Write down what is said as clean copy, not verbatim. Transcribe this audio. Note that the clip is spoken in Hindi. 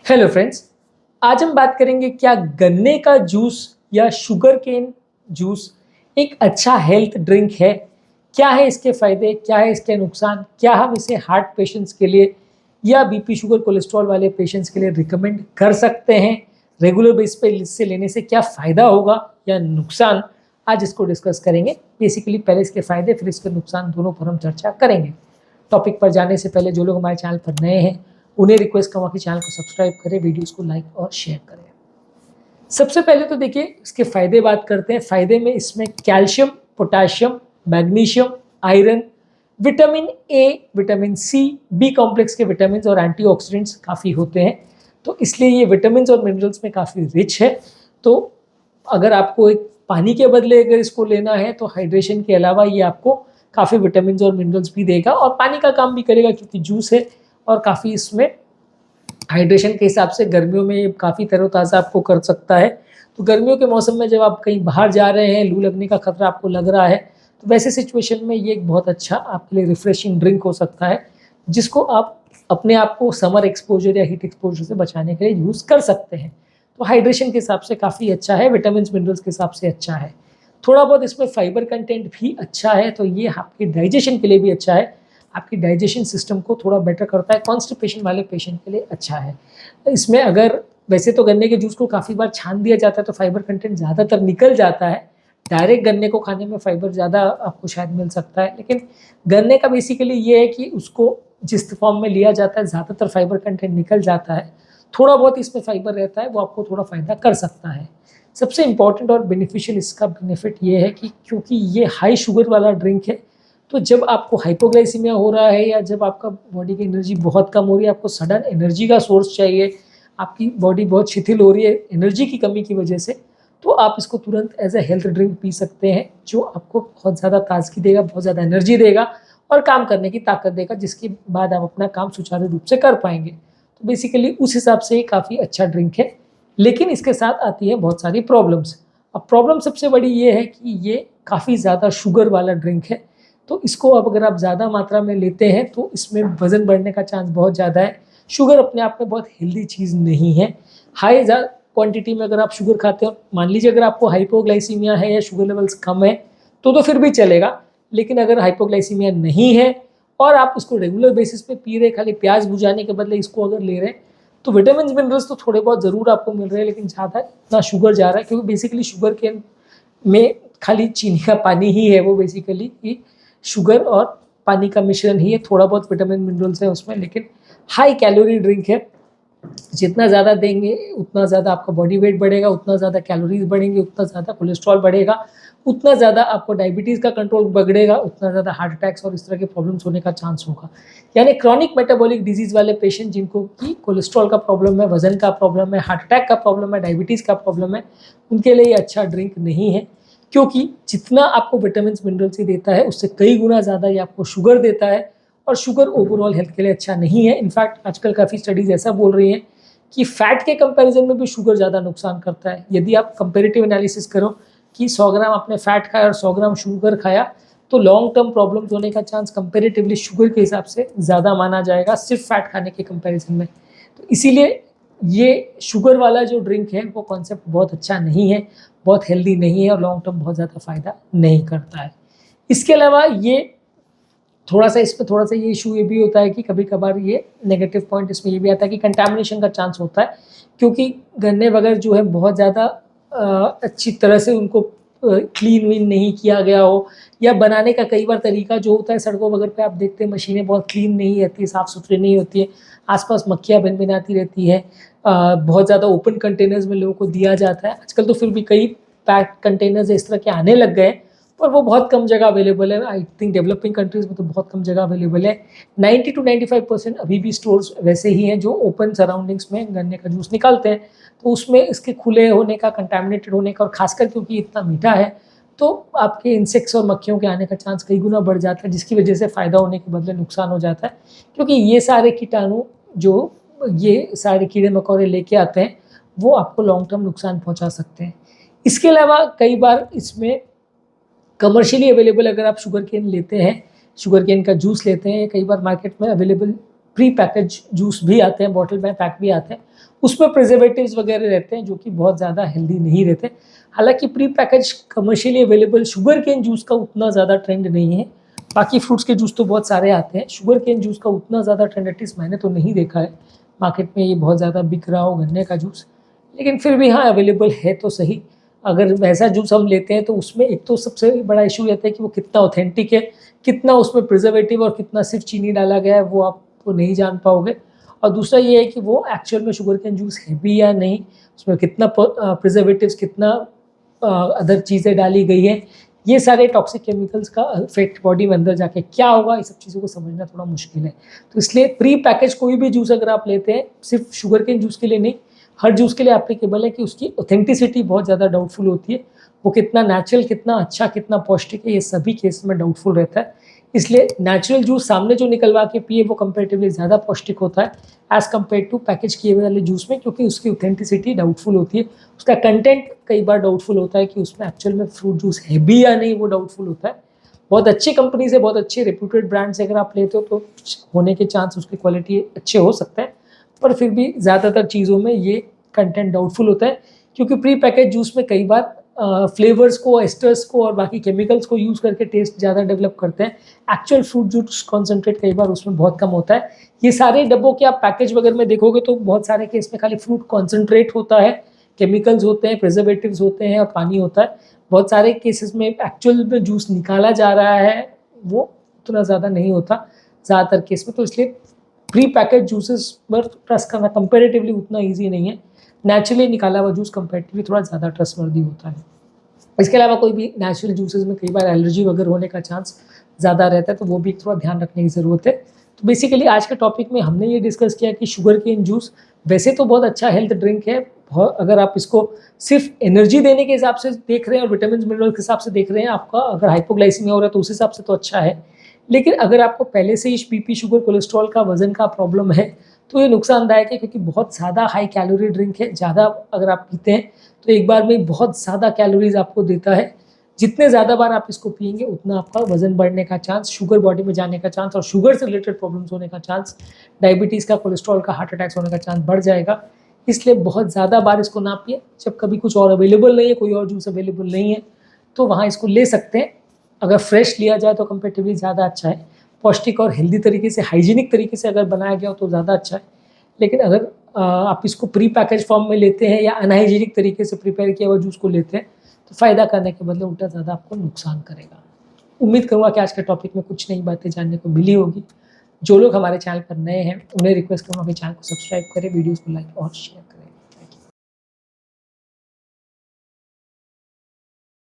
हेलो फ्रेंड्स, आज हम बात करेंगे क्या गन्ने का जूस या शुगर केन जूस एक अच्छा हेल्थ ड्रिंक है। क्या है इसके फ़ायदे, क्या है इसके नुकसान, क्या हम इसे हार्ट पेशेंट्स के लिए या बीपी शुगर कोलेस्ट्रॉल वाले पेशेंट्स के लिए रिकमेंड कर सकते हैं। रेगुलर बेस पे इससे लेने से क्या फ़ायदा होगा या नुकसान, आज इसको डिस्कस करेंगे। बेसिकली पहले इसके फ़ायदे फिर इसके नुकसान दोनों पर हम चर्चा करेंगे। टॉपिक पर जाने से पहले जो लोग हमारे चैनल पर नए हैं उन्हें रिक्वेस्ट करूँगा कि चैनल को सब्सक्राइब करें, वीडियोस को लाइक और शेयर करें। सबसे पहले तो देखिए इसके फ़ायदे बात करते हैं। फ़ायदे में इसमें calcium, potassium, magnesium, iron, vitamin A, vitamin C, B complex के विटामिन और एंटीऑक्सीडेंट्स काफ़ी होते हैं, तो इसलिए ये विटामिन और मिनरल्स में काफ़ी रिच है। तो अगर आपको एक पानी के बदले अगर इसको लेना है तो हाइड्रेशन के अलावा ये आपको काफ़ी विटामिन और मिनरल्स भी देगा और पानी का काम भी करेगा क्योंकि जूस है और काफ़ी इसमें हाइड्रेशन के हिसाब से गर्मियों में काफ़ी तरोताज़ा आपको कर सकता है। तो गर्मियों के मौसम में जब आप कहीं बाहर जा रहे हैं, लू लगने का खतरा आपको लग रहा है, तो वैसे सिचुएशन में ये एक बहुत अच्छा आपके लिए रिफ्रेशिंग ड्रिंक हो सकता है, जिसको आप अपने आप को समर एक्सपोजर या हीट एक्सपोजर से बचाने के लिए यूज़ कर सकते हैं। तो हाइड्रेशन के हिसाब से काफ़ी अच्छा है, विटामिन मिनरल्स के हिसाब से अच्छा है। थोड़ा बहुत इसमें फाइबर कंटेंट भी अच्छा है, तो ये आपके डाइजेशन के लिए भी अच्छा है, आपकी डाइजेशन सिस्टम को थोड़ा बेटर करता है। कॉन्स्टिपेशन वाले पेशेंट के लिए अच्छा है। इसमें अगर वैसे तो गन्ने के जूस को काफ़ी बार छान दिया जाता है तो फाइबर कंटेंट ज़्यादातर निकल जाता है। डायरेक्ट गन्ने को खाने में फाइबर ज़्यादा आपको शायद मिल सकता है, लेकिन गन्ने का बेसिकली ये है कि उसको जिस फॉर्म में लिया जाता है ज़्यादातर फाइबर कंटेंट निकल जाता है। थोड़ा बहुत इसमें फाइबर रहता है, वो आपको थोड़ा फ़ायदा कर सकता है। सबसे इम्पॉर्टेंट और बेनिफिशियल इसका बेनिफिट ये है कि क्योंकि ये हाई शुगर वाला ड्रिंक है, तो जब आपको हाइपोग्लाइसीमिया हो रहा है या जब आपका बॉडी की एनर्जी बहुत कम हो रही है, आपको सडन एनर्जी का सोर्स चाहिए, आपकी बॉडी बहुत शिथिल हो रही है एनर्जी की कमी की वजह से, तो आप इसको तुरंत एज ए हेल्थ ड्रिंक पी सकते हैं, जो आपको बहुत ज़्यादा ताजगी देगा, बहुत ज़्यादा एनर्जी देगा और काम करने की ताकत देगा, जिसके बाद आप अपना काम सुचारू रूप से कर पाएंगे। तो बेसिकली उस हिसाब से ये काफ़ी अच्छा ड्रिंक है, लेकिन इसके साथ आती है बहुत सारी प्रॉब्लम्स। अब प्रॉब्लम सबसे बड़ी ये है कि ये काफ़ी ज़्यादा शुगर वाला ड्रिंक है, तो इसको अब अगर आप ज़्यादा मात्रा में लेते हैं तो इसमें वज़न बढ़ने का चांस बहुत ज़्यादा है। शुगर अपने आप में बहुत हेल्दी चीज़ नहीं है। हाई क्वांटिटी में अगर आप शुगर खाते हो, मान लीजिए अगर आपको हाइपोग्लाइसीमिया है या शुगर लेवल्स कम है तो फिर भी चलेगा, लेकिन अगर हाइपोग्लाइसीमिया नहीं है और आप इसको रेगुलर बेसिस पे पी रहे, खाली प्याज बुझाने के बदले इसको अगर ले रहे हैं, तो विटामिन मिनरल्स तो थोड़े बहुत ज़रूर आपको मिल रहे हैं, लेकिन ज़्यादा इतना शुगर जा रहा है क्योंकि बेसिकली शुगर केन में खाली चीनी का पानी ही है, वो बेसिकली शुगर और पानी का मिश्रण ही है। थोड़ा बहुत विटामिन मिनरल्स है उसमें, लेकिन हाई कैलोरी ड्रिंक है। जितना ज़्यादा देंगे उतना ज़्यादा आपका बॉडी वेट बढ़ेगा, उतना ज़्यादा कैलोरीज बढ़ेंगे, उतना ज़्यादा कोलेस्ट्रॉल बढ़ेगा, उतना ज़्यादा आपको डायबिटीज़ का कंट्रोल बिगड़ेगा, उतना ज़्यादा हार्ट अटैक्स और इस तरह के प्रॉब्लम्स होने का चांस होगा। यानी क्रॉनिक मेटाबॉलिक डिजीज़ वाले पेशेंट जिनको कि कोलेस्ट्रॉल का प्रॉब्लम है, वजन का प्रॉब्लम है, हार्ट अटैक का प्रॉब्लम है, डायबिटीज़ का प्रॉब्लम है, उनके लिए ये अच्छा ड्रिंक नहीं है, क्योंकि जितना आपको विटामिन मिनरल्स ही देता है उससे कई गुना ज़्यादा ये आपको शुगर देता है और शुगर ओवरऑल हेल्थ के लिए अच्छा नहीं है। इनफैक्ट आजकल काफ़ी स्टडीज़ ऐसा बोल रही हैं कि फैट के कंपैरिजन में भी शुगर ज़्यादा नुकसान करता है। यदि आप कंपैरेटिव एनालिसिस करो कि 100 ग्राम आपने फैट खाया और 100 ग्राम शुगर खाया, तो लॉन्ग टर्म प्रॉब्लम्स होने का चांस कंपैरेटिवली शुगर के हिसाब से ज़्यादा माना जाएगा सिर्फ फैट खाने के कंपैरिजन में। तो इसीलिए ये शुगर वाला जो ड्रिंक है वो कॉन्सेप्ट बहुत अच्छा नहीं है, बहुत हेल्दी नहीं है और लॉन्ग टर्म बहुत ज़्यादा फ़ायदा नहीं करता है। इसके अलावा ये थोड़ा सा ये इशू ये भी होता है कि कभी कभार ये नेगेटिव पॉइंट इसमें ये भी आता है कि कंटामिनेशन का चांस होता है, क्योंकि गन्ने वगैरह जो है बहुत ज़्यादा अच्छी तरह से उनको क्लीन वीन नहीं किया गया हो, या बनाने का कई बार तरीका जो होता है, सड़कों वगैरह पे आप देखते हैं मशीनें बहुत क्लीन नहीं रहती है, साफ़ सुथरी नहीं होती है, आसपास मक्खियाँ भिनभिनाती रहती है, बहुत ज़्यादा ओपन कंटेनर्स में लोगों को दिया जाता है। आजकल तो फिर भी कई पैक कंटेनर्स इस तरह के आने लग गए हैं, पर वो बहुत कम जगह अवेलेबल है। आई थिंक डेवलपिंग कंट्रीज़ में तो बहुत कम जगह अवेलेबल है। 90 to 95% अभी भी स्टोर्स वैसे ही हैं जो ओपन सराउंडिंग्स में गन्ने का जूस निकालते हैं, तो उसमें इसके खुले होने का, कंटामिनेटेड होने का और खासकर क्योंकि इतना मीठा है तो आपके इंसेक्ट्स और मक्खियों के आने का चांस कई गुना बढ़ जाता है, जिसकी वजह से फ़ायदा होने के बदले नुकसान हो जाता है, क्योंकि ये सारे कीटाणु जो ये सारे कीड़े मकोड़े लेके आते हैं वो आपको लॉन्ग टर्म नुकसान पहुँचा सकते हैं। इसके अलावा कई बार इसमें कमर्शियली अवेलेबल अगर आप शुगर केन लेते हैं, शुगर केन का जूस लेते हैं, कई बार मार्केट में अवेलेबल प्री पैकेज जूस भी आते हैं, बॉटल में पैक भी आते हैं, उसमें प्रिजर्वेटिव्स वगैरह रहते हैं जो कि बहुत ज़्यादा हेल्दी नहीं रहते। हालांकि pre package commercially available sugar cane juice का उतना ज़्यादा ट्रेंड नहीं है। बाकी फ्रूट्स के जूस तो बहुत सारे आते हैं, शुगर केन जूस का उतना ज़्यादा ट्रेंड एटलीस्ट मैंने तो नहीं देखा है मार्केट में ये बहुत ज़्यादा बिक रहा हो गन्ने का जूस। लेकिन फिर भी हाँ, अवेलेबल है तो सही। अगर वैसा जूस हम लेते हैं तो उसमें एक तो सबसे बड़ा इशू रहता है कि वो कितना ऑथेंटिक है, कितना उसमें प्रिजर्वेटिव और कितना सिर्फ चीनी डाला गया है वो आप वो नहीं जान पाओगे। और दूसरा ये है कि वो एक्चुअल में शुगर केन जूस है भी या नहीं, उसमें कितना प्रिजर्वेटिव्स, कितना अदर चीज़ें डाली गई है, ये सारे टॉक्सिक केमिकल्स का इफेक्ट बॉडी में अंदर जाके क्या होगा, ये सब चीज़ों को समझना थोड़ा मुश्किल है। तो इसलिए प्री पैकेज कोई भी जूस अगर आप लेते हैं, सिर्फ शुगर केन जूस के लिए नहीं, हर जूस के लिए एप्लीकेबल है कि उसकी ऑथेंटिसिटी बहुत ज़्यादा डाउटफुल होती है। वो कितना नेचुरल, कितना अच्छा, कितना पौष्टिक है, ये सभी केस में डाउटफुल रहता है। इसलिए नेचुरल जूस सामने जो निकलवा के पिए वो कंपेरेटिवली ज़्यादा पौष्टिक होता है एज़ कम्पेयर टू पैकेज किए हुए वाले जूस में, क्योंकि उसकी ऑथेंटिसिटी डाउटफुल होती है। उसका कंटेंट कई बार डाउटफुल होता है कि उसमें एक्चुअल में फ्रूट जूस है भी या नहीं, वो डाउटफुल होता है। बहुत अच्छी कंपनी से, बहुत अच्छे रेप्यूटेड ब्रांड से अगर आप लेते हो तो होने के चांस, उसकी क्वालिटी अच्छे हो सकते हैं, पर फिर भी ज़्यादातर चीज़ों में ये कंटेंट डाउटफुल होता है, क्योंकि प्री पैकेज जूस में कई बार फ्लेवर्स को, एस्टर्स को और बाकी केमिकल्स को यूज़ करके टेस्ट ज़्यादा डेवलप करते हैं। एक्चुअल फ्रूट जूस कॉन्सेंट्रेट कई बार उसमें बहुत कम होता है। ये सारे डब्बों के आप पैकेज वगैरह में देखोगे तो बहुत सारे केस में खाली फ्रूट कॉन्सेंट्रेट होता है, केमिकल्स होते हैं, प्रिजर्वेटिव्स होते हैं और पानी होता है। बहुत सारे केसेस में एक्चुअल में जूस निकाला जा रहा है वो उतना ज़्यादा नहीं होता ज़्यादातर केस में। तो इसलिए प्री पैकेज जूसेस पर ट्रस्ट करना कंपेरेटिवली उतना ईजी नहीं है। नेचुरली निकाला हुआ जूस कंपेरेटिवली थोड़ा ज़्यादा ट्रस्टवर्दी होता है। इसके अलावा कोई भी नेचुरल जूसेस में कई बार एलर्जी वगैरह होने का चांस ज़्यादा रहता है, तो वो भी थोड़ा ध्यान रखने की ज़रूरत है। तो बेसिकली आज के टॉपिक में हमने ये डिस्कस किया कि शुगर केन जूस वैसे तो बहुत अच्छा हेल्थ ड्रिंक है, अगर आप इसको सिर्फ एनर्जी देने के हिसाब से देख रहे हैं और विटामिन मिनरल के हिसाब से देख रहे हैं, आपका अगर हाइपोग्लाइसीमिया हो रहा है तो उस हिसाब से तो अच्छा है। लेकिन अगर आपको पहले से ही बीपी, शुगर, कोलेस्ट्रॉल का, वजन का प्रॉब्लम है तो ये नुकसानदायक है, क्योंकि बहुत ज़्यादा हाई कैलोरी ड्रिंक है। ज़्यादा अगर आप पीते हैं तो एक बार में बहुत ज़्यादा कैलोरीज आपको देता है। जितने ज़्यादा बार आप इसको पिएंगे उतना आपका वजन बढ़ने का चांस, शुगर बॉडी में जाने का चांस और शुगर से रिलेटेड प्रॉब्लम्स होने का चांस, डायबिटीज़ का, कोलेस्ट्रॉल का, हार्ट अटैक्स होने का चांस बढ़ जाएगा। इसलिए बहुत ज़्यादा बार इसको ना पिए। जब कभी कुछ और अवेलेबल नहीं है, कोई और जूस अवेलेबल नहीं है, तो वहाँ इसको ले सकते हैं। अगर फ्रेश लिया जाए तो कंपेरेटिवली ज़्यादा अच्छा है। पौष्टिक और हेल्दी तरीके से, हाइजीनिक तरीके से अगर बनाया गया हो तो ज़्यादा अच्छा है। लेकिन अगर आप इसको प्री पैकेज फॉर्म में लेते हैं या अनहाइजीनिक तरीके से प्रिपेयर किया हुआ जूस को लेते हैं तो फ़ायदा करने के बदले उल्टा ज़्यादा आपको नुकसान करेगा। उम्मीद करूँगा कि आज के टॉपिक में कुछ नई बातें जानने को मिली होगी। जो लोग हमारे चैनल पर नए हैं उन्हें रिक्वेस्ट करूँगा कि चैनल को सब्सक्राइब करें, वीडियोज़ को लाइक और शेयर